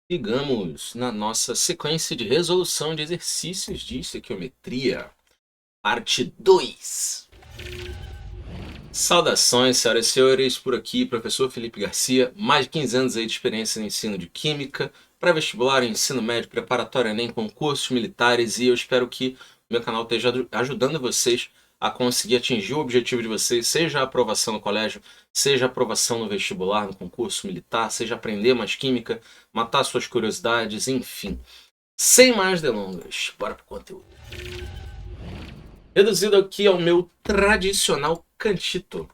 Sigamos na nossa sequência de resolução de exercícios de estequiometria, parte 2. Saudações, senhoras e senhores, por aqui, professor Felipe Garcia, mais de 15 anos aí de experiência no ensino de Química, pré-vestibular, ensino médio, preparatório Enem, concursos militares, e eu espero que o meu canal esteja ajudando vocês a conseguir atingir o objetivo de vocês, seja a aprovação no colégio, seja a aprovação no vestibular, no concurso militar, seja aprender mais Química, matar suas curiosidades, enfim. Sem mais delongas, bora pro conteúdo. Reduzido aqui ao meu tradicional cantito.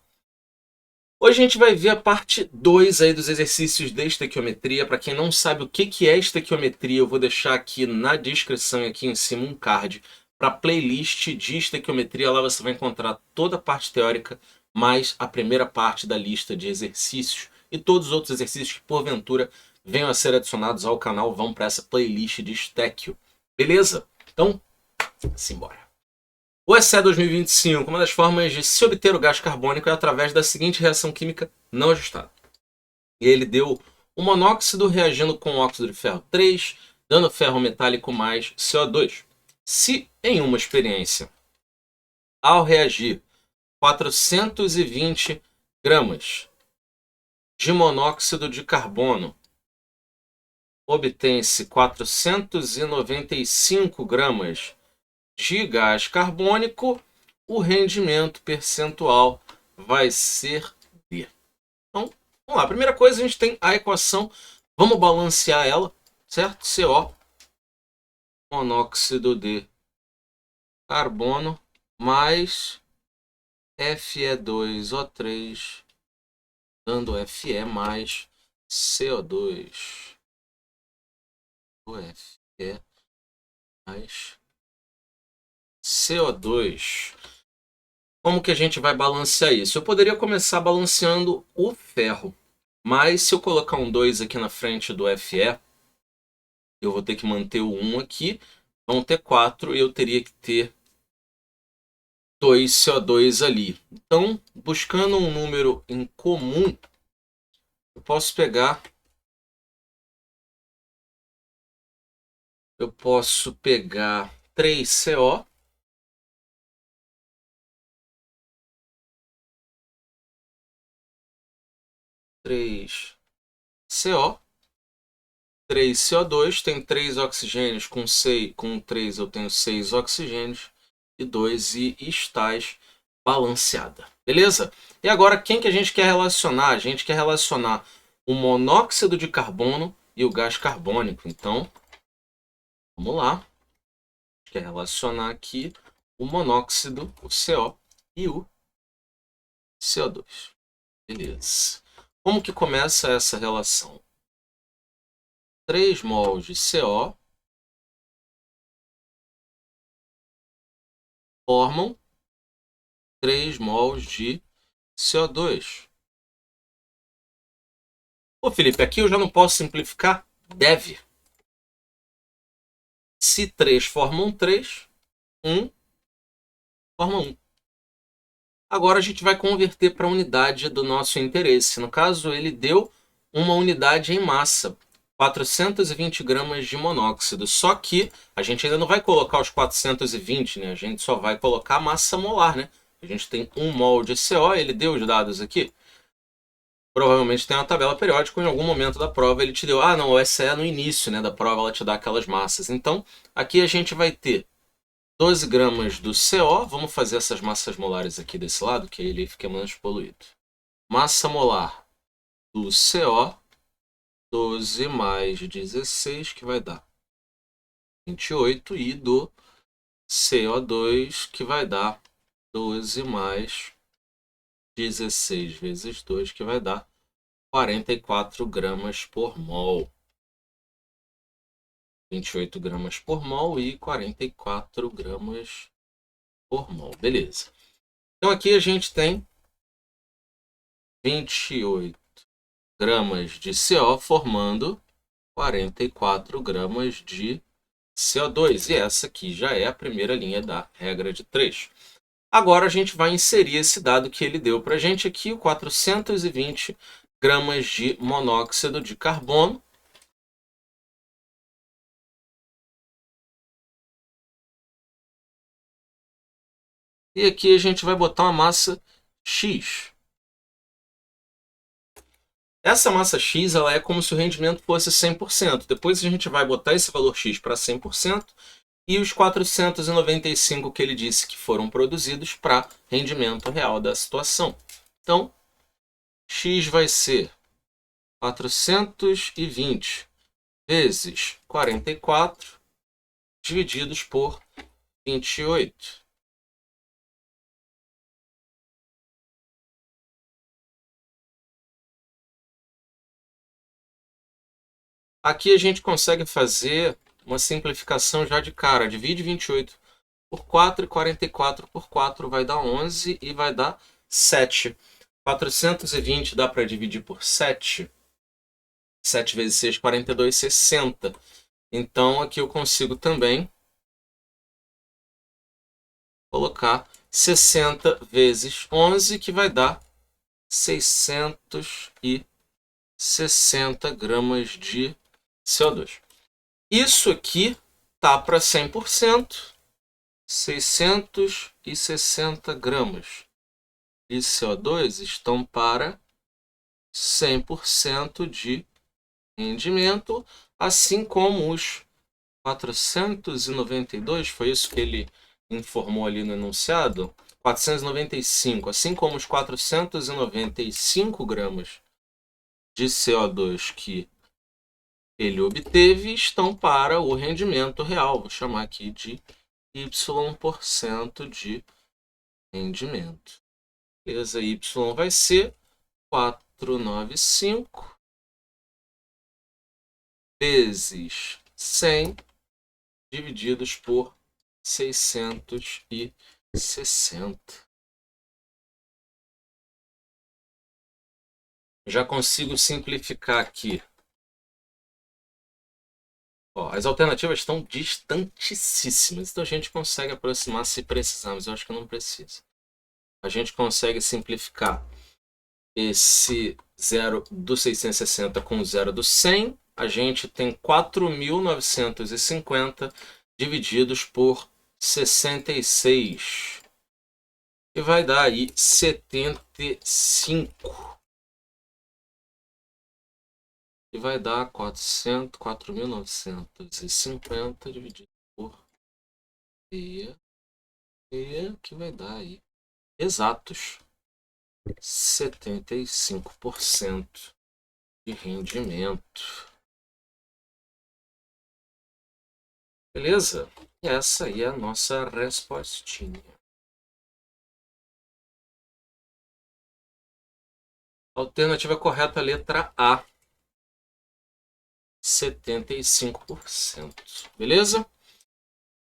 Hoje a gente vai ver a parte 2 aí dos exercícios de estequiometria. Para quem não sabe o que é estequiometria, eu vou deixar aqui na descrição e aqui em cima um card para a playlist de estequiometria. Lá você vai encontrar toda a parte teórica, mais a primeira parte da lista de exercícios e todos os outros exercícios que porventura venham a ser adicionados ao canal vão para essa playlist de estequio. Beleza? Então, simbora. O ECE 2025, uma das formas de se obter o gás carbônico é através da seguinte reação química não ajustada. E ele deu o monóxido reagindo com óxido de ferro 3, dando ferro metálico mais CO2. Se em uma experiência, ao reagir 420 gramas de monóxido de carbono, obtém-se 495 gramas de gás carbônico, o rendimento percentual vai ser D. Então, vamos lá. A primeira coisa, a gente tem a equação. Vamos balancear ela, certo? CO, monóxido de carbono, mais Fe2O3, dando Fe mais CO2. O Fe mais CO2. Como que a gente vai balancear isso? Eu poderia começar balanceando o ferro, mas se eu colocar um 2 aqui na frente do Fe, eu vou ter que manter o 1 aqui, vão ter 4 e eu teria que ter 2 CO2 ali. Então, buscando um número em comum, eu posso pegar 3CO, 3CO, 3CO2, tem 3 oxigênios, com 3 eu tenho 6 oxigênios e 2 e estáis balanceada. Beleza? E agora quem que a gente quer relacionar? A gente quer relacionar o monóxido de carbono e o gás carbônico. Então, vamos lá. A gente quer relacionar aqui o monóxido, o CO, e o CO2. Beleza. Como que começa essa relação? 3 mols de CO formam 3 mols de CO2. Ô Felipe, aqui eu já não posso simplificar? Deve. Se 3 formam 3, 1 forma 1. Agora a gente vai converter para a unidade do nosso interesse. No caso, ele deu uma unidade em massa. 420 gramas de monóxido. Só que a gente ainda não vai colocar os 420, né? A gente só vai colocar a massa molar, né? A gente tem 1 mol de CO, ele deu os dados aqui. Provavelmente tem uma tabela periódica, em algum momento da prova ele te deu, ah não, o SE é no início, né, da prova ela te dá aquelas massas. Então, aqui a gente vai ter 12 gramas do CO, vamos fazer essas massas molares aqui desse lado, que ele fica menos poluído. Massa molar do CO, 12 mais 16, que vai dar 28, e do CO2, que vai dar 12 mais 16 vezes 2, que vai dar 44 gramas por mol. 28 gramas por mol e 44 gramas por mol. Beleza. Então aqui a gente tem 28 gramas de CO formando 44 gramas de CO2. E essa aqui já é a primeira linha da regra de 3. Agora a gente vai inserir esse dado que ele deu para a gente aqui, o 420 gramas de monóxido de carbono. E aqui a gente vai botar uma massa X. Essa massa X ela é como se o rendimento fosse 100%. Depois a gente vai botar esse valor X para 100% e os 495 que ele disse que foram produzidos para rendimento real da situação. Então, X vai ser 420 vezes 44 divididos por 28. Aqui a gente consegue fazer uma simplificação já de cara. Divide 28 por 4 e 44 por 4 vai dar 11 e vai dar 7. 420 dá para dividir por 7. 7 vezes 6, 42, 60. Então aqui eu consigo também colocar 60 vezes 11, que vai dar 660 gramas de CO2. Isso aqui tá para 100%, 660 gramas de CO2 estão para 100% de rendimento, assim como os 492, foi isso que ele informou ali no enunciado, 495, assim como os 495 gramas de CO2 que ele obteve, estão para o rendimento real. Vou chamar aqui de Y% de rendimento. Beleza? Y vai ser 495 vezes 100 divididos por 660. Já consigo simplificar aqui. Ó, as alternativas estão distantíssimas, então a gente consegue aproximar se precisarmos. Eu acho que não precisa. A gente consegue simplificar esse 0 do 660 com o 0 do 100. A gente tem 4.950 divididos por 66. E vai dar aí 75. E vai dar 4.950 dividido por E que vai dar aí exatos 75% de rendimento. Beleza? E essa aí é a nossa respostinha. Alternativa correta, letra A. 75%. Beleza?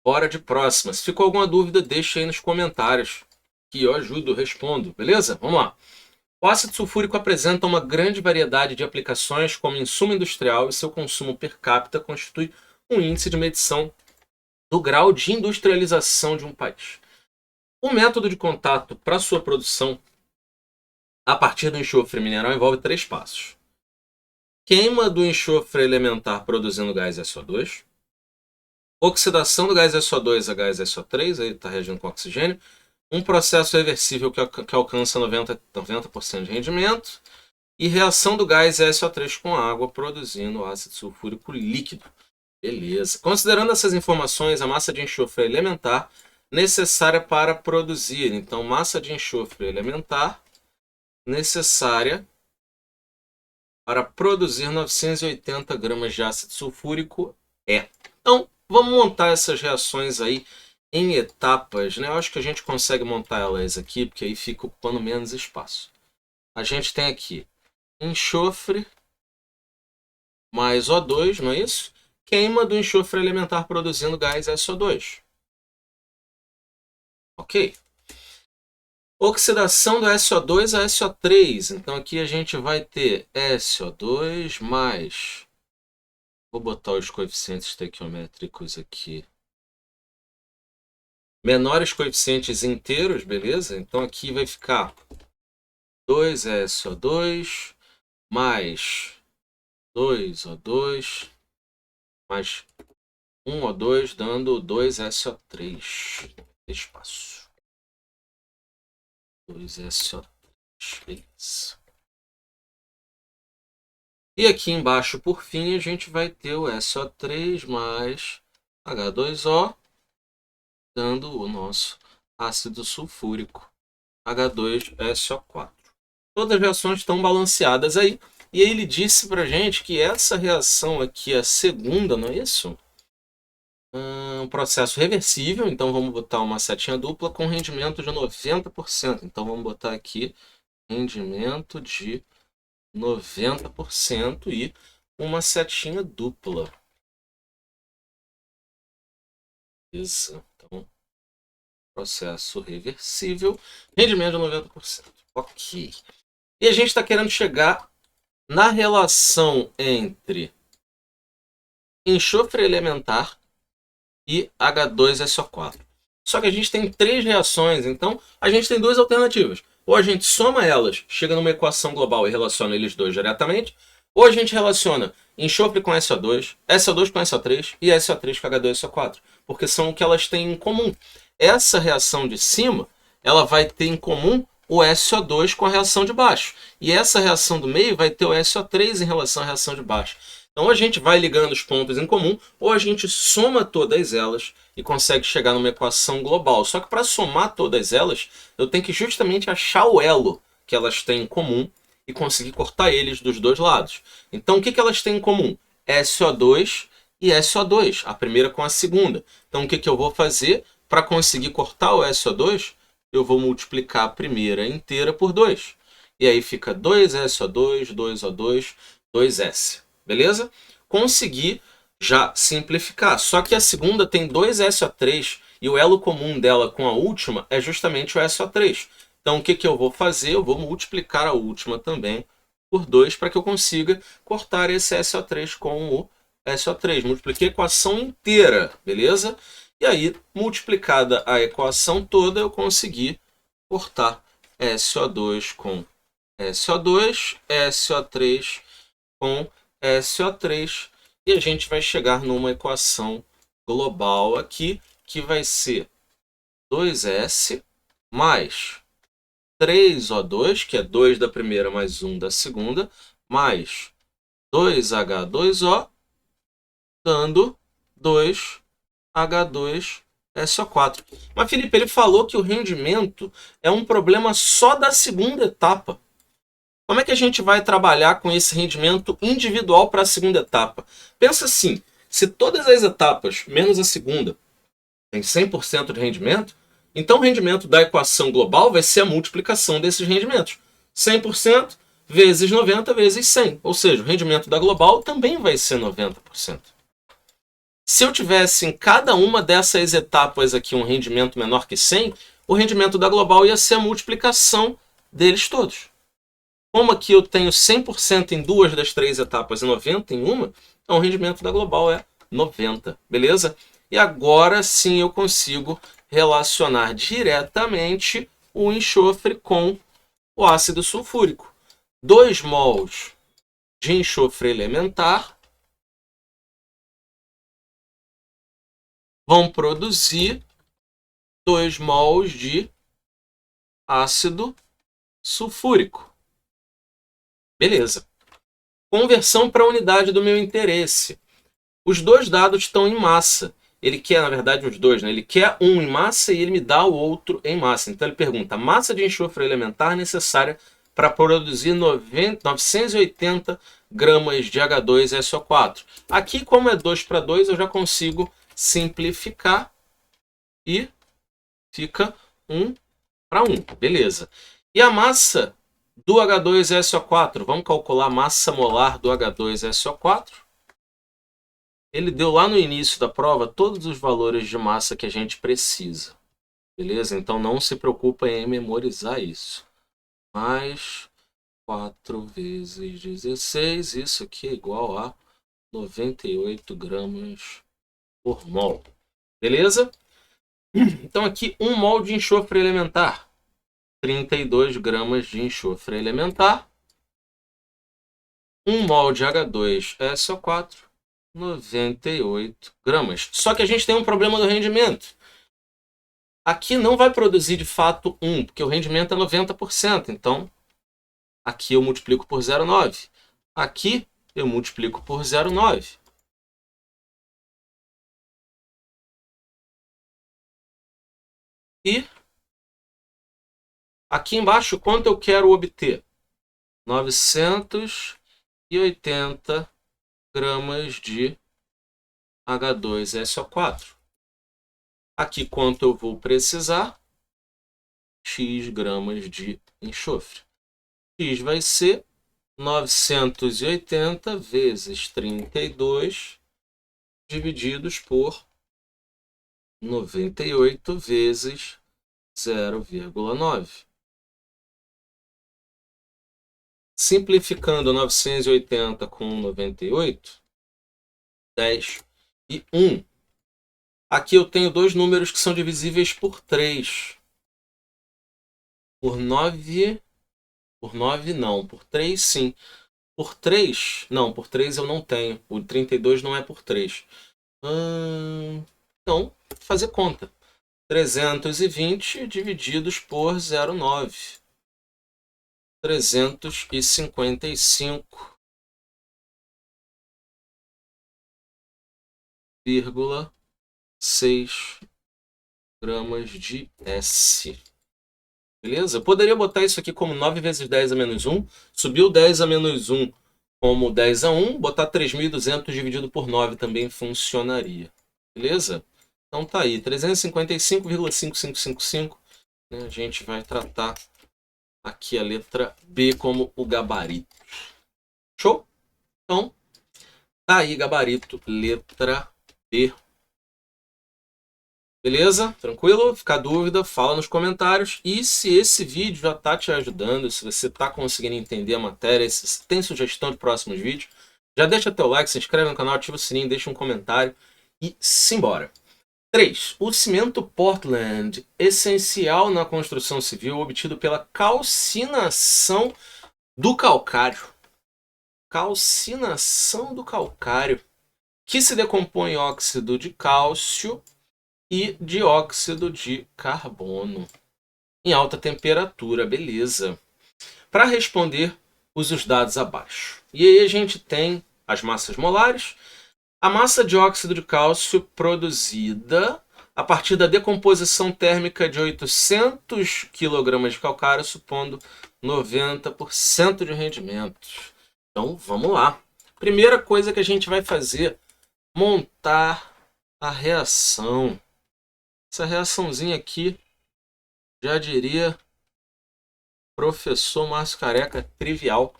Bora de próxima. Se ficou alguma dúvida, deixa aí nos comentários, que eu ajudo, respondo. Beleza? Vamos lá. O ácido sulfúrico apresenta uma grande variedade de aplicações como insumo industrial e seu consumo per capita constitui um índice de medição do grau de industrialização de um país. O método de contato para sua produção a partir do enxofre mineral envolve 3 passos. Queima do enxofre elementar produzindo gás SO2. Oxidação do gás SO2 a gás SO3, aí está reagindo com oxigênio. Um processo reversível que alcança 90% de rendimento. E reação do gás SO3 com água, produzindo ácido sulfúrico líquido. Beleza. Considerando essas informações, a massa de enxofre elementar necessária para produzir. Então, massa de enxofre elementar necessária para produzir 980 gramas de ácido sulfúrico é. Então, vamos montar essas reações aí em etapas, né? Eu acho que a gente consegue montar elas aqui, porque aí fica ocupando menos espaço. A gente tem aqui enxofre mais O2, não é isso? Queima do enxofre elementar produzindo gás SO2. Ok? Oxidação do SO2 a SO3. Então aqui a gente vai ter SO2 mais... Vou botar os coeficientes estequiométricos aqui. Menores coeficientes inteiros, beleza? Então aqui vai ficar 2SO2 mais 2O2 mais 1O2, dando 2SO3. Espaço. H2SO3. Beleza. E aqui embaixo, por fim, a gente vai ter o SO3 mais H2O, dando o nosso ácido sulfúrico, H2SO4. Todas as reações estão balanceadas aí. E aí ele disse pra gente que essa reação aqui é a segunda, não é isso? Um processo reversível, então vamos botar uma setinha dupla com rendimento de 90%. Então vamos botar aqui rendimento de 90% e uma setinha dupla. Isso. Então, processo reversível, rendimento de 90%. Ok. E a gente está querendo chegar na relação entre enxofre elementar e H2SO4. Só que a gente tem três reações, então a gente tem duas alternativas. Ou a gente soma elas, chega numa equação global e relaciona eles dois diretamente, ou a gente relaciona enxofre com SO2, SO2 com SO3 e SO3 com H2SO4, porque são o que elas têm em comum. Essa reação de cima, ela vai ter em comum o SO2 com a reação de baixo, e essa reação do meio vai ter o SO3 em relação à reação de baixo. Então, a gente vai ligando os pontos em comum, ou a gente soma todas elas e consegue chegar numa equação global. Só que para somar todas elas, eu tenho que justamente achar o elo que elas têm em comum e conseguir cortar eles dos dois lados. Então, o que elas têm em comum? SO2 e SO2, a primeira com a segunda. Então, o que eu vou fazer para conseguir cortar o SO2? Eu vou multiplicar a primeira inteira por 2. E aí fica 2SO2, 2O2, 2S. Beleza? Consegui já simplificar. Só que a segunda tem 2SO3 e o elo comum dela com a última é justamente o SO3. Então, o que eu vou fazer? Eu vou multiplicar a última também por 2 para que eu consiga cortar esse SO3 com o SO3. Multipliquei a equação inteira, beleza? E aí, multiplicada a equação toda, eu consegui cortar SO2 com SO2, SO3 com SO3, e a gente vai chegar numa equação global aqui, que vai ser 2S mais 3O2, que é 2 da primeira mais 1 da segunda, mais 2H2O, dando 2H2SO4. Mas, Felipe, ele falou que o rendimento é um problema só da segunda etapa. Como é que a gente vai trabalhar com esse rendimento individual para a segunda etapa? Pensa assim, se todas as etapas, menos a segunda, têm 100% de rendimento, então o rendimento da equação global vai ser a multiplicação desses rendimentos. 100% vezes 90 vezes 100. Ou seja, o rendimento da global também vai ser 90%. Se eu tivesse em cada uma dessas etapas aqui um rendimento menor que 100, o rendimento da global ia ser a multiplicação deles todos. Como aqui eu tenho 100% em duas das três etapas e 90% em uma, então o rendimento da global é 90%, beleza? E agora sim eu consigo relacionar diretamente o enxofre com o ácido sulfúrico. 2 mols de enxofre elementar vão produzir 2 mols de ácido sulfúrico. Beleza. Conversão para a unidade do meu interesse. Os dois dados estão em massa. Ele quer, na verdade, os dois, né? Ele quer um em massa e ele me dá o outro em massa. Então ele pergunta, massa de enxofre elementar necessária para produzir 980 gramas de H2SO4. Aqui, como é 2 para 2, eu já consigo simplificar e fica 1 para 1. Beleza. E a massa do H2SO4, vamos calcular a massa molar do H2SO4. Ele deu lá no início da prova todos os valores de massa que a gente precisa. Beleza? Então não se preocupa em memorizar isso. Mais 4 vezes 16, isso aqui é igual a 98 gramas por mol. Beleza? Então aqui 1 mol de enxofre elementar. 32 gramas de enxofre elementar. 1 mol de H2SO4, 98 gramas. Só que a gente tem um problema do rendimento. Aqui não vai produzir de fato 1, porque o rendimento é 90%. Então, aqui eu multiplico por 0,9. Aqui eu multiplico por 0,9. E aqui embaixo, quanto eu quero obter? 980 gramas de H2SO4. Aqui, quanto eu vou precisar? X gramas de enxofre. X vai ser 980 vezes 32 divididos por 98 vezes 0,9. Simplificando 980 com 98, 10 e 1. Aqui eu tenho dois números que são divisíveis por 3. Por 9... Por 9 não, por 3 sim. Por 3, não, por 3 eu não tenho. O 32 não é por 3. Então, fazer conta. 320 divididos por 0,9. 355,6 gramas de S. Beleza? Eu poderia botar isso aqui como 9 vezes 10 a menos 1. Subir o 10 a menos 1 como 10 a 1. Botar 3.200 dividido por 9 também funcionaria. Beleza? Então tá aí. 355,5555. Né? A gente vai tratar aqui a letra B como o gabarito. Show? Então, tá aí gabarito, letra B. Beleza? Tranquilo? Ficar dúvida, fala nos comentários. E se esse vídeo já está te ajudando, se você está conseguindo entender a matéria, se você tem sugestão de próximos vídeos, já deixa teu like, se inscreve no canal, ativa o sininho, deixa um comentário e simbora. 3. O cimento Portland, essencial na construção civil, obtido pela calcinação do calcário. Calcinação do calcário, que se decompõe em óxido de cálcio e dióxido de carbono em alta temperatura, beleza. Para responder, use os dados abaixo. E aí a gente tem as massas molares, a massa de óxido de cálcio produzida a partir da decomposição térmica de 800 kg de calcário, supondo 90% de rendimento. Então, vamos lá. Primeira coisa que a gente vai fazer, montar a reação. Essa reaçãozinha aqui, já diria professor Márcio Careca, trivial.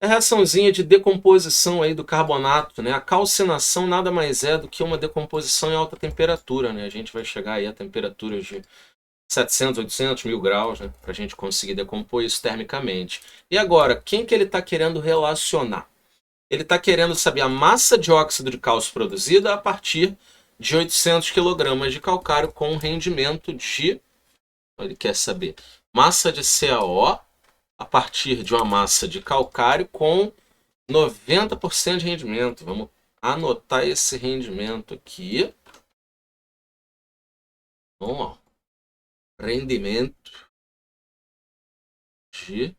É a reaçãozinha de decomposição aí do carbonato, né? A calcinação nada mais é do que uma decomposição em alta temperatura, né? A gente vai chegar aí a temperaturas de 700, 800 mil graus, né? Para a gente conseguir decompor isso termicamente. E agora, quem que ele está querendo relacionar? Ele está querendo saber a massa de óxido de cálcio produzida a partir de 800 kg de calcário com rendimento de... Ele quer saber massa de CaO a partir de uma massa de calcário com 90% de rendimento. Vamos anotar esse rendimento aqui. Vamos lá. Rendimento de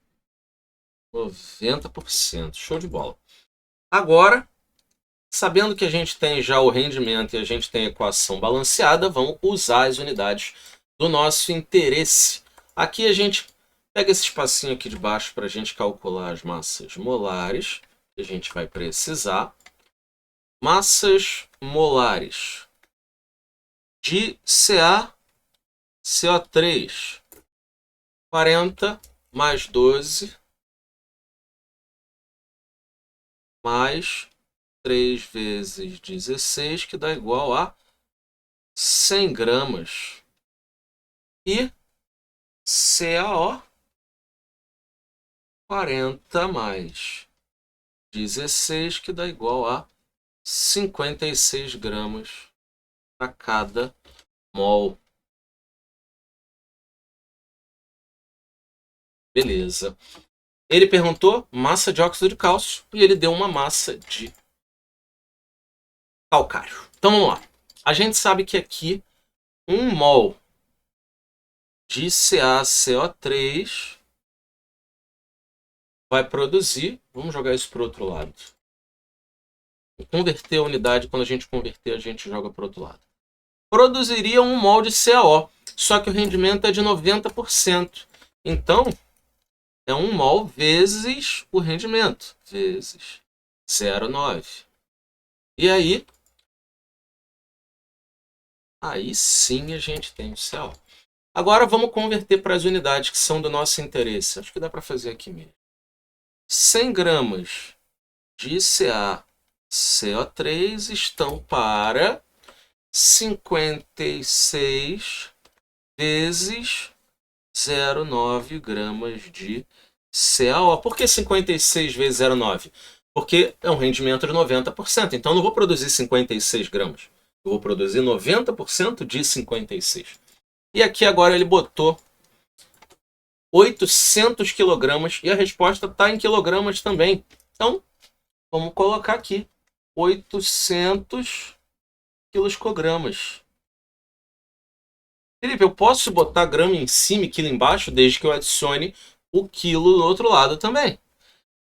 90%. Show de bola. Agora, sabendo que a gente tem já o rendimento e a gente tem a equação balanceada, vamos usar as unidades do nosso interesse. Aqui a gente pega esse espacinho aqui de baixo para a gente calcular as massas molares, que a gente vai precisar. Massas molares de CaCO3, 40 mais 12 mais 3 vezes 16, que dá igual a 100 gramas. E CaO, 40 mais 16, que dá igual a 56 gramas para cada mol. Beleza. Ele perguntou massa de óxido de cálcio e ele deu uma massa de calcário. Então vamos lá. A gente sabe que aqui 1 mol de CaCO3 vai produzir... Vamos jogar isso para o outro lado. Converter a unidade, quando a gente converter, a gente joga para o outro lado. Produziria 1 mol de CaO, só que o rendimento é de 90%. Então, é 1 mol vezes o rendimento, vezes 0,9. E aí sim a gente tem o CaO. Agora vamos converter para as unidades que são do nosso interesse. Acho que dá para fazer aqui mesmo. 100 gramas de CaCO3 estão para 56 vezes 0,9 gramas de CaO. Por que 56 vezes 0,9? Porque é um rendimento de 90%. Então, eu não vou produzir 56 gramas. Eu vou produzir 90% de 56. E aqui agora ele botou 800 quilogramas. E a resposta está em quilogramas também. Então, vamos colocar aqui 800 quilogramas. Felipe, eu posso botar grama em cima e quilo embaixo, desde que eu adicione o quilo do outro lado também.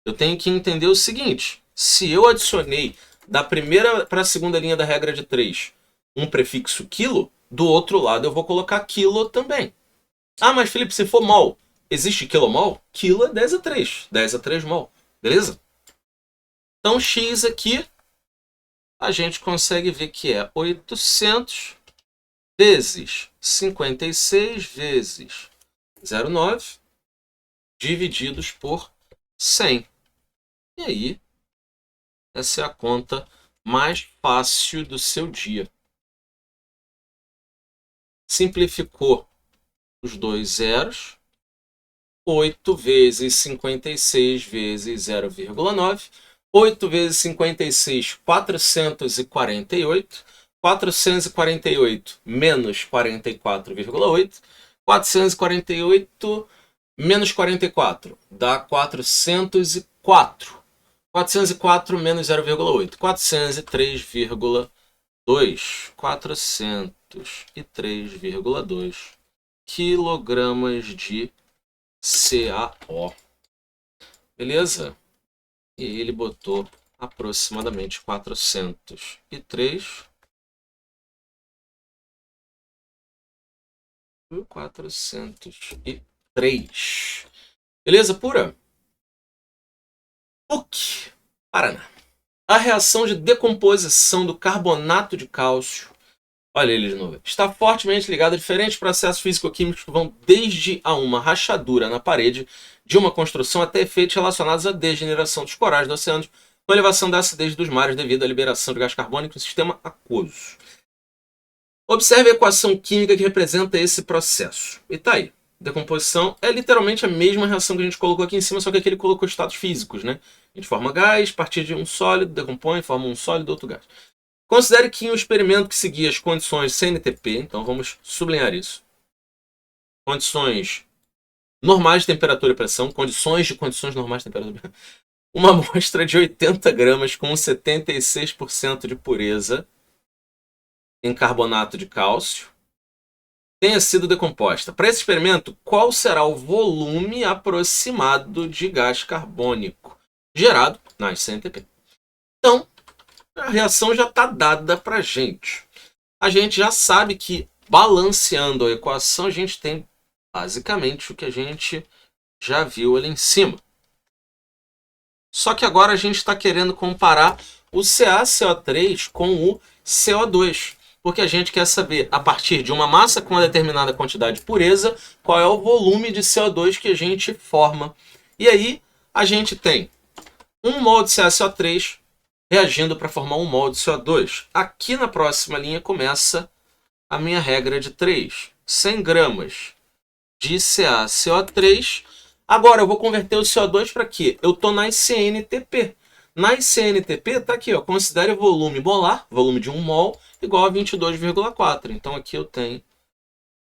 Eu tenho que entender o seguinte: se eu adicionei da primeira para a segunda linha da regra de 3 um prefixo quilo, do outro lado eu vou colocar quilo também. Ah, mas Felipe, se for mol, existe quilomol? Quilo é 10 a 3. 10 a 3 mol. Beleza? Então, X aqui, a gente consegue ver que é 800 vezes 56 vezes 0,9 divididos por 100. E aí, essa é a conta mais fácil do seu dia. Simplificou os dois zeros. 8 vezes 56 vezes 0,9. 8 vezes 56, 448. 448 menos 44,8. 448 menos 44 dá 404. 404 menos 0,8. 403,2. 403,2 quilogramas de CaO. Beleza? E ele botou aproximadamente 403. 403. Beleza pura? PUC, Paraná. A reação de decomposição do carbonato de cálcio, olha ele de novo, está fortemente ligada a diferentes processos físico-químicos que vão desde a uma rachadura na parede de uma construção até efeitos relacionados à degeneração dos corais do oceano, com elevação da acidez dos mares devido à liberação de gás carbônico no sistema aquoso. Observe a equação química que representa esse processo. E tá aí. Decomposição é literalmente a mesma reação que a gente colocou aqui em cima, só que aqui ele colocou estados físicos, né? A gente forma gás, a partir de um sólido, decompõe, forma um sólido, outro gás. Considere que em um experimento que seguia as condições CNTP, então vamos sublinhar isso. Condições normais de temperatura e pressão, condições normais de temperatura e pressão. Uma amostra de 80 gramas com 76% de pureza em carbonato de cálcio tenha sido decomposta. Para esse experimento, qual será o volume aproximado de gás carbônico gerado na CNTP? Então, a reação já está dada para a gente. A gente já sabe que, balanceando a equação, a gente tem basicamente o que a gente já viu ali em cima. Só que agora a gente está querendo comparar o CaCO3 com o CO2. Porque a gente quer saber, a partir de uma massa com uma determinada quantidade de pureza, qual é o volume de CO2 que a gente forma. E aí, a gente tem 1 mol de CaCO3 reagindo para formar 1 mol de CO2. Aqui na próxima linha começa a minha regra de 3. 100 gramas de CaCO3. Agora, eu vou converter o CO2 para quê? Eu estou na CNTP. Na CNTP está aqui, ó, considere o volume molar, volume de 1 mol, igual a 22,4. Então aqui eu tenho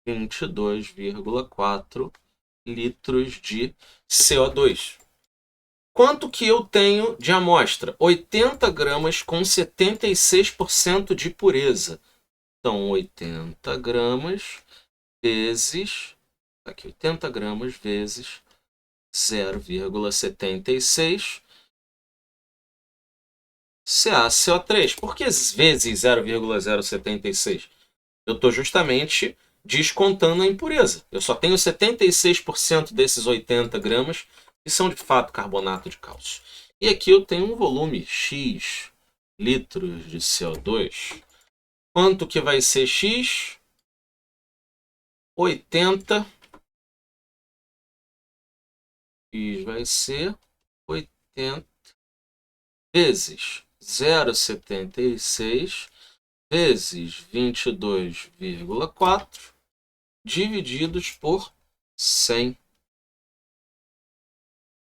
22,4 litros de CO2. Quanto que eu tenho de amostra? 80 gramas com 76% de pureza. Então 80 gramas vezes Aqui, 80 gramas vezes 0,76 CaCO3. Por que vezes 0,076? Eu estou justamente descontando a impureza. Eu só tenho 76% desses 80 gramas que são de fato carbonato de cálcio. E aqui eu tenho um volume X litros de CO2. Quanto que vai ser X? 80. X vai ser 80 vezes 0,76 vezes 22,4 divididos por 100.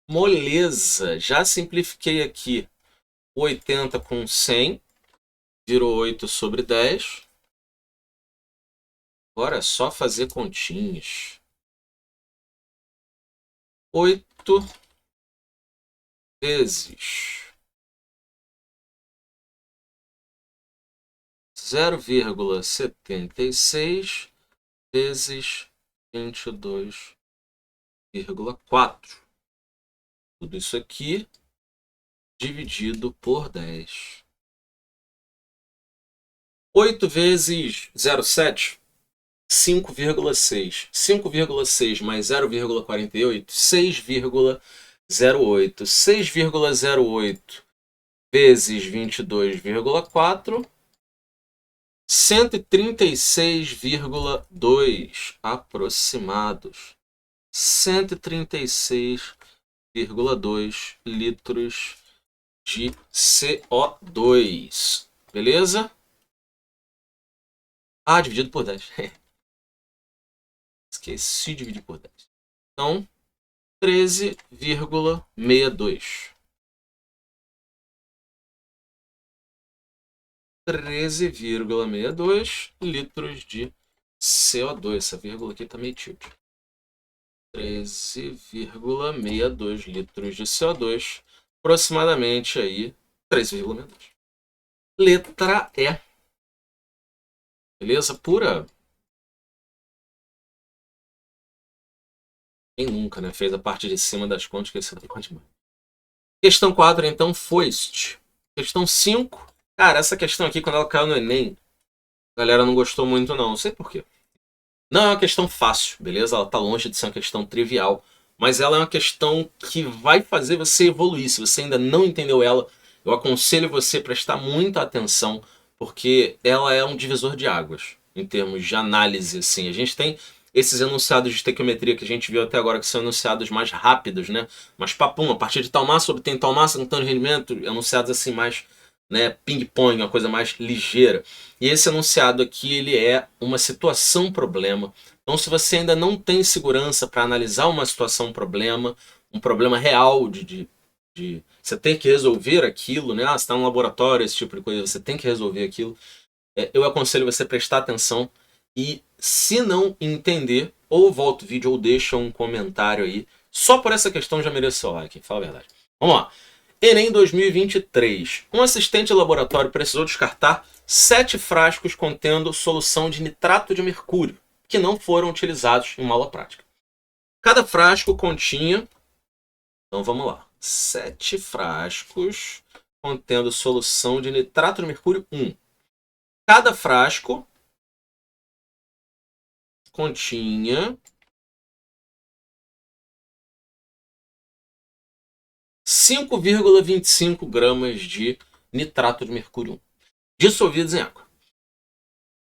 Moleza! Já simplifiquei aqui 80 com 100, virou 8 sobre 10. Agora é só fazer continhas. 8 vezes 0,76 vezes 22,4. Tudo isso aqui dividido por 10. 8 vezes 0,7, 5,6. 5,6 mais 0,48, 6,08. 6,08 vezes 22,4, 136,2 aproximados. 136,2 litros de CO2. Beleza? Ah, dividido por 10. Esqueci de dividir por 10. Então, 13,62. 13,62 litros de CO2. Essa vírgula aqui tá meio tilt. 13,62 litros de CO2. Aproximadamente aí 3,62. Letra E. Beleza? Pura. Quem nunca, né? Fez a parte de cima das contas, que esse é demais. Questão 4, então, Foist. Questão 5. Cara, essa questão aqui, quando ela caiu no Enem, a galera não gostou muito, não. Não sei por quê. Não é uma questão fácil, beleza? Ela tá longe de ser uma questão trivial. Mas ela é uma questão que vai fazer você evoluir. Se você ainda não entendeu ela, eu aconselho você a prestar muita atenção, porque ela é um divisor de águas, em termos de análise, assim. A gente tem esses enunciados de estequiometria que a gente viu até agora, que são enunciados mais rápidos, né? Mas papum, a partir de tal massa, obtém tal massa, com tanto rendimento, enunciados assim mais, né, ping-pong, uma coisa mais ligeira. E esse enunciado aqui, ele é uma situação-problema. Então, se você ainda não tem segurança para analisar uma situação-problema, um problema real de você ter que resolver aquilo, né? Ah, você está no laboratório, esse tipo de coisa, você tem que resolver aquilo. Eu aconselho você a prestar atenção e, se não entender, ou volta o vídeo ou deixa um comentário aí. Só por essa questão já merece seu like, fala a verdade. Vamos lá. Enem 2023. Um assistente de laboratório precisou descartar 7 frascos contendo solução de nitrato de mercúrio, que não foram utilizados em uma aula prática. Cada frasco continha... Então vamos lá. 7 frascos contendo solução de nitrato de mercúrio 1. Cada frasco continha 5,25 gramas de nitrato de mercúrio 1, dissolvidos em água.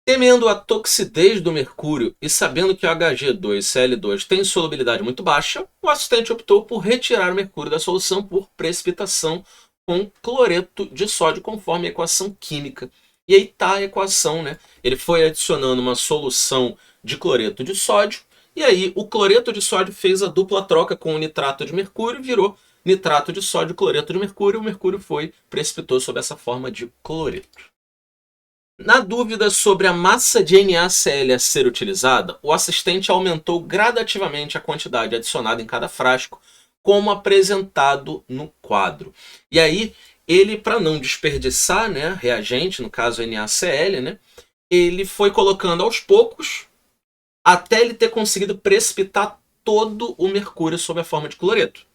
Temendo a toxidez do mercúrio e sabendo que o Hg2Cl2 tem solubilidade muito baixa, o assistente optou por retirar o mercúrio da solução por precipitação com cloreto de sódio, conforme a equação química. E aí está a equação, né? Ele foi adicionando uma solução de cloreto de sódio, e aí o cloreto de sódio fez a dupla troca com o nitrato de mercúrio e virou nitrato de sódio, cloreto de mercúrio, e o mercúrio precipitou sob essa forma de cloreto. Na dúvida sobre a massa de NaCl a ser utilizada, o assistente aumentou gradativamente a quantidade adicionada em cada frasco, como apresentado no quadro. E aí, ele, para não desperdiçar, né, reagente, no caso NaCl, né, ele foi colocando aos poucos até ele ter conseguido precipitar todo o mercúrio sob a forma de cloreto.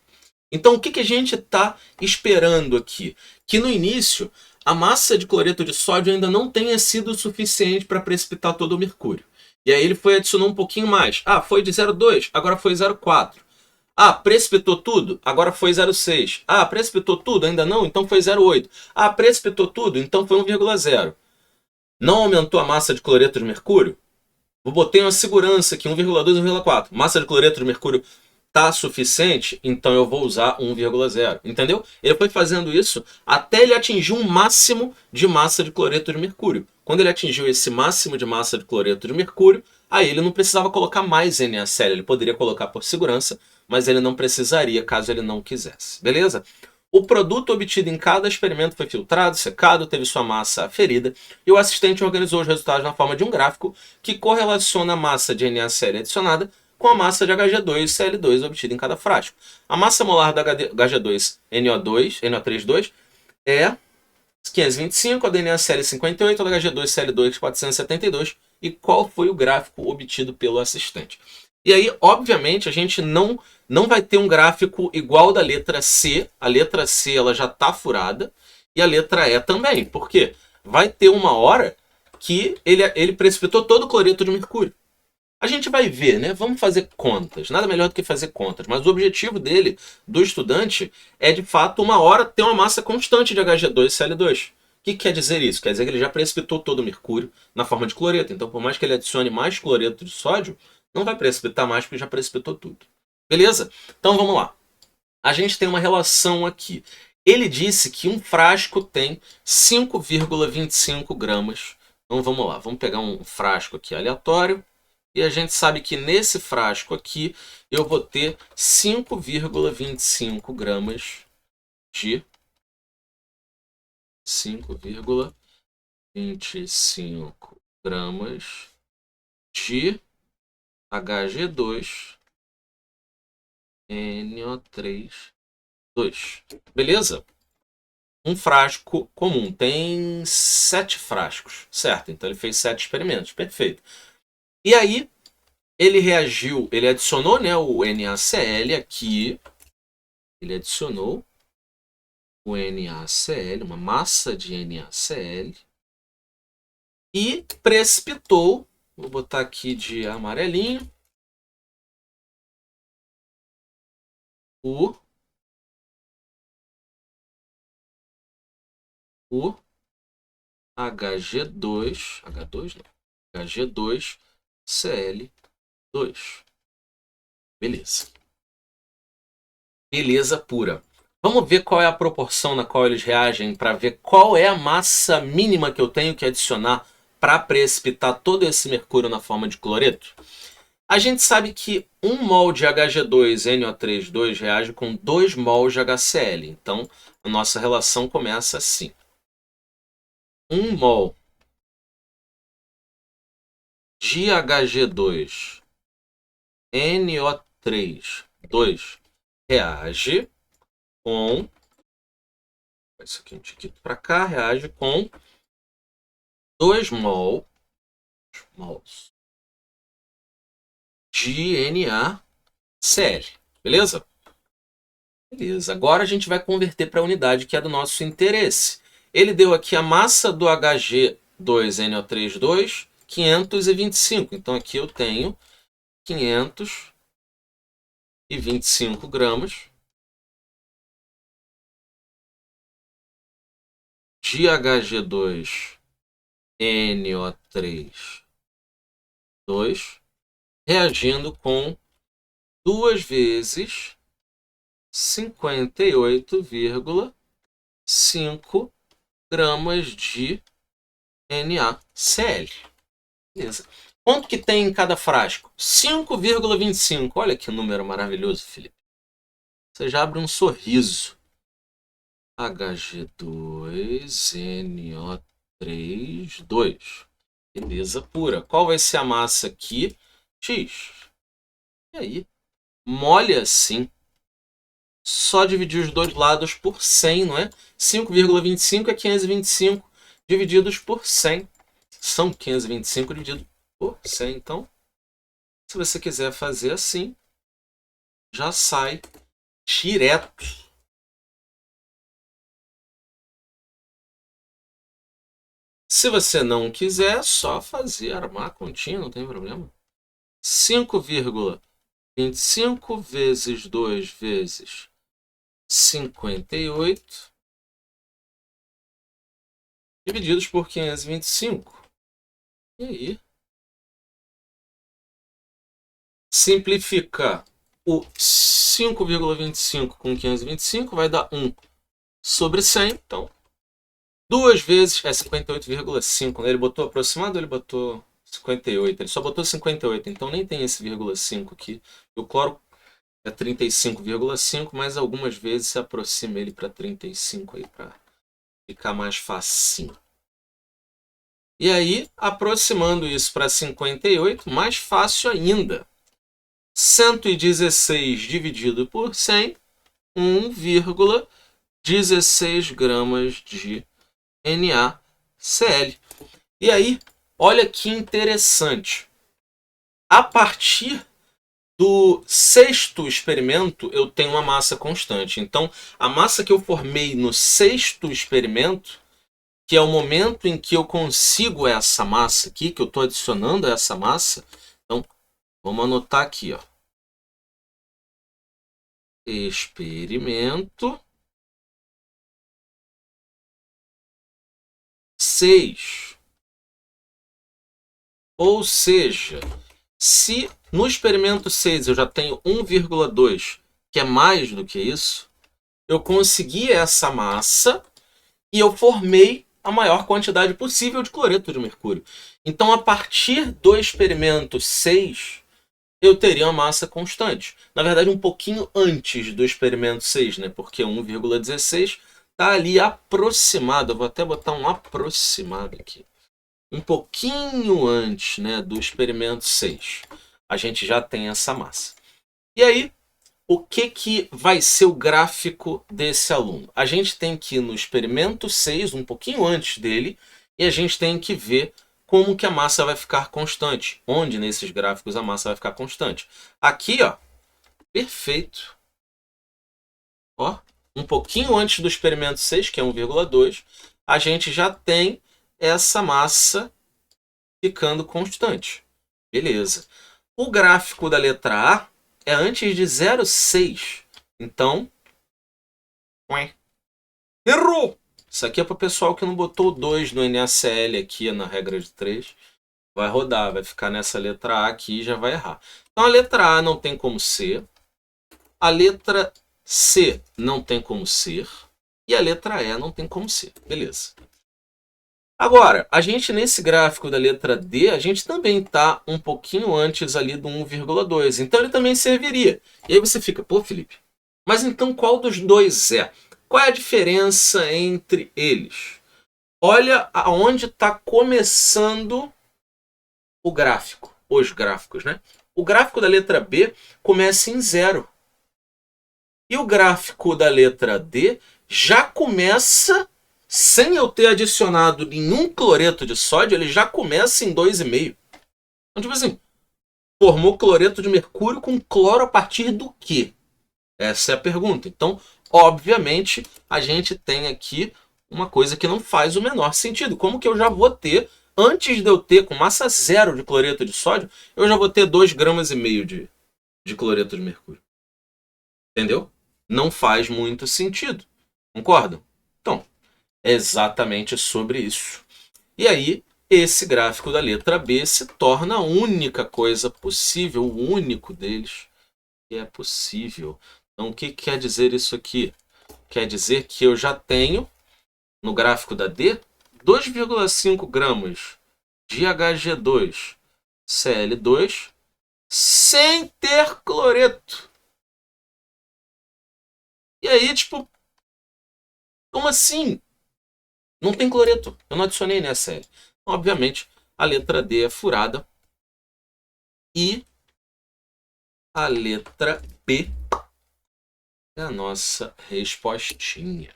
Então, o que a gente está esperando aqui? Que no início, a massa de cloreto de sódio ainda não tenha sido suficiente para precipitar todo o mercúrio. E aí ele foi adicionando um pouquinho mais. Ah, foi de 0,2, agora foi 0,4. Ah, precipitou tudo? Agora foi 0,6. Ah, precipitou tudo? Ainda não? Então foi 0,8. Ah, precipitou tudo? Então foi 1,0. Não aumentou a massa de cloreto de mercúrio? Eu botei uma segurança aqui, 1,2, 1,4. Massa de cloreto de mercúrio tá suficiente, então eu vou usar 1,0. Entendeu? Ele foi fazendo isso até ele atingir um máximo de massa de cloreto de mercúrio. Quando ele atingiu esse máximo de massa de cloreto de mercúrio, aí ele não precisava colocar mais NaCl. Ele poderia colocar por segurança, mas ele não precisaria caso ele não quisesse. Beleza? O produto obtido em cada experimento foi filtrado, secado, teve sua massa aferida e o assistente organizou os resultados na forma de um gráfico que correlaciona a massa de NaCl adicionada com a massa de Hg2Cl2 obtida em cada frasco. A massa molar da Hg2NO2, NO32 é 525, a da NaCl 58, a da Hg2Cl2 472. E qual foi o gráfico obtido pelo assistente? E aí, obviamente, a gente não vai ter um gráfico igual da letra C. A letra C ela já está furada e a letra E também. Por quê? Vai ter uma hora que ele precipitou todo o cloreto de mercúrio. A gente vai ver, né? Vamos fazer contas. Nada melhor do que fazer contas. Mas o objetivo dele, do estudante, é de fato uma hora ter uma massa constante de Hg2Cl2. O que quer dizer isso? Quer dizer que ele já precipitou todo o mercúrio na forma de cloreto. Então, por mais que ele adicione mais cloreto de sódio, não vai precipitar mais porque já precipitou tudo. Beleza? Então vamos lá. A gente tem uma relação aqui. Ele disse que um frasco tem 5,25 gramas. Então vamos lá. Vamos pegar um frasco aqui aleatório. E a gente sabe que nesse frasco aqui eu vou ter 5,25 gramas de 5,25 gramas de Hg2NO3 2. Beleza? Um frasco comum tem 7 frascos, certo? Então ele fez 7 experimentos, perfeito. E aí ele reagiu, ele adicionou, né, o NaCl aqui. Ele adicionou o NaCl, uma massa de NaCl. E precipitou, vou botar aqui de amarelinho, o Hg2, H2 não, Hg2Cl2. Beleza. Beleza pura. Vamos ver qual é a proporção na qual eles reagem para ver qual é a massa mínima que eu tenho que adicionar para precipitar todo esse mercúrio na forma de cloreto. A gente sabe que 1 mol de Hg2NO3 reage com 2 mol de HCl. Então, a nossa relação começa assim. 1 mol de Hg2NO3 2 reage com... Isso aqui um tiquinho para cá, reage com 2 mols de NaCl. Beleza? Beleza. Agora a gente vai converter para a unidade que é do nosso interesse. Ele deu aqui a massa do Hg2NO3 2, 525. Então aqui eu tenho 525 gramas de Hg2NO3 2 reagindo com 2 vezes 58,5 gramas de NaCl. Beleza. Quanto que tem em cada frasco? 5,25. Olha que número maravilhoso, Felipe. Você já abre um sorriso. Hg2NO3 2. Beleza pura. Qual vai ser a massa aqui? X. E aí? Mole assim. Só dividir os dois lados por 100, não é? 5,25 é 525 divididos por 100. São 525 dividido por 100, então Se você quiser fazer assim, já sai direto. Se você não quiser, só fazer armar a continha, não tem problema. 5,25 vezes 2 vezes 58 divididos por 525. E aí? Simplificar o 5,25 com 525 vai dar 1 sobre 100. Então, 2 vezes é 58,5. Né? Ele botou aproximado ou ele botou 58? Ele só botou 58, então nem tem esse vírgula 5 aqui. O cloro é 35,5, mas algumas vezes se aproxima ele para 35 aí para ficar mais facinho. E aí, aproximando isso para 58, mais fácil ainda. 116 dividido por 100, 1,16 gramas de NaCl. E aí, olha que interessante. A partir do sexto experimento, eu tenho uma massa constante. Então, a massa que eu formei no sexto experimento, que é o momento em que eu consigo essa massa aqui, que eu estou adicionando essa massa. Então, vamos anotar aqui, ó. Experimento 6. Ou seja, se no experimento 6 eu já tenho 1,2, que é mais do que isso, eu consegui essa massa e eu formei a maior quantidade possível de cloreto de mercúrio. Então, a partir do experimento 6, eu teria uma massa constante. Na verdade, um pouquinho antes do experimento 6, né? Porque 1,16 está ali aproximado. Eu vou até botar um aproximado aqui. Um pouquinho antes, né, do experimento 6. A gente já tem essa massa. E aí, o que vai ser o gráfico desse aluno? A gente tem que ir no experimento 6, um pouquinho antes dele, e a gente tem que ver como que a massa vai ficar constante. Onde nesses gráficos a massa vai ficar constante. Aqui, ó, perfeito. Ó, um pouquinho antes do experimento 6, que é 1,2, a gente já tem essa massa ficando constante. Beleza. O gráfico da letra A é antes de 0,6. Então, errou! Isso aqui é para o pessoal que não botou o 2 no NaCl aqui na regra de 3. Vai rodar, vai ficar nessa letra A aqui e já vai errar. Então, a letra A não tem como ser. A letra C não tem como ser. E a letra E não tem como ser. Beleza. Agora, a gente nesse gráfico da letra D, a gente também está um pouquinho antes ali do 1,2. Então ele também serviria. E aí você fica, pô, Felipe, mas então qual dos dois é? Qual é a diferença entre eles? Olha aonde está começando o gráfico, os gráficos, né? O gráfico da letra B começa em 0. E o gráfico da letra D já começa, sem eu ter adicionado nenhum cloreto de sódio, ele já começa em 2,5. Então, tipo assim, formou cloreto de mercúrio com cloro a partir do quê? Essa é a pergunta. Então, obviamente, a gente tem aqui uma coisa que não faz o menor sentido. Como que eu já vou ter, antes de eu ter com massa zero de cloreto de sódio, eu já vou ter 2,5 gramas de cloreto de mercúrio? Entendeu? Não faz muito sentido. Concordam? Então, é exatamente sobre isso. E aí, esse gráfico da letra B se torna a única coisa possível, o único deles que é possível. Então, o que quer dizer isso aqui? Quer dizer que eu já tenho, no gráfico da D, 2,5 gramas de Hg2Cl2 sem ter cloreto. E aí, tipo, como assim? Não tem cloreto. Eu não adicionei NaCl. Obviamente, a letra D é furada. E a letra B é a nossa respostinha.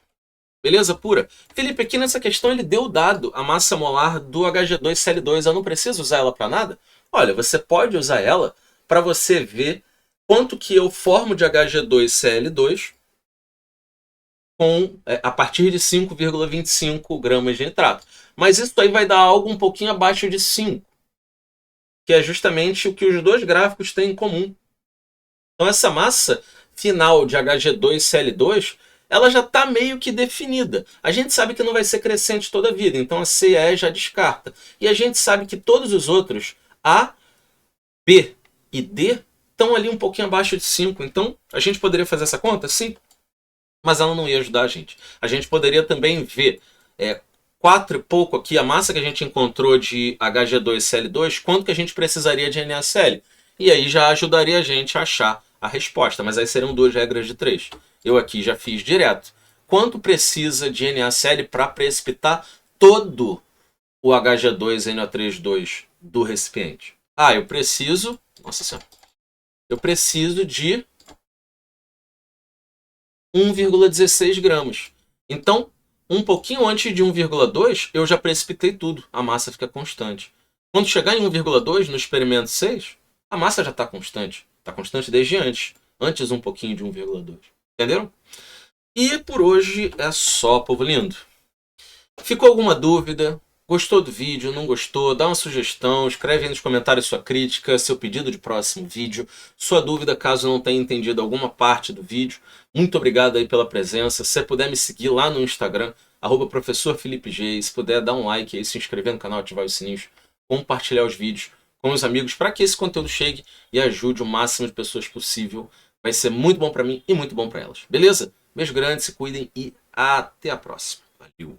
Beleza pura? Felipe, aqui nessa questão ele deu o dado, a massa molar do Hg2Cl2. Eu não preciso usar ela para nada? Olha, você pode usar ela para você ver quanto que eu formo de Hg2Cl2 a partir de 5,25 gramas de nitrato. Mas isso aí vai dar algo um pouquinho abaixo de 5, que é justamente o que os dois gráficos têm em comum. Então essa massa final de Hg2Cl2, ela já está meio que definida. A gente sabe que não vai ser crescente toda a vida, então a CE já descarta. E a gente sabe que todos os outros, A, B e D, estão ali um pouquinho abaixo de 5. Então a gente poderia fazer essa conta? Sim. Mas ela não ia ajudar a gente. A gente poderia também ver 4 e pouco aqui, a massa que a gente encontrou de Hg2Cl2, quanto que a gente precisaria de NaCl. E aí já ajudaria a gente a achar a resposta, mas aí seriam 2 regras de 3. Eu aqui já fiz direto. Quanto precisa de NaCl para precipitar todo o Hg2NO32 do recipiente? Ah, eu preciso... Nossa Senhora. Eu preciso de 1,16 gramas. Então, um pouquinho antes de 1,2, eu já precipitei tudo. A massa fica constante. Quando chegar em 1,2, no experimento 6, a massa já está constante. Está constante desde antes. Antes um pouquinho de 1,2. Entenderam? E por hoje é só, povo lindo. Ficou alguma dúvida? Gostou do vídeo? Não gostou? Dá uma sugestão, escreve aí nos comentários sua crítica, seu pedido de próximo vídeo, sua dúvida caso não tenha entendido alguma parte do vídeo. Muito obrigado aí pela presença. Se você puder me seguir lá no Instagram, @professorfelipeG, se puder dar um like aí, se inscrever no canal, ativar os sininhos, compartilhar os vídeos com os amigos para que esse conteúdo chegue e ajude o máximo de pessoas possível. Vai ser muito bom para mim e muito bom para elas. Beleza? Beijo grande, se cuidem e até a próxima. Valeu!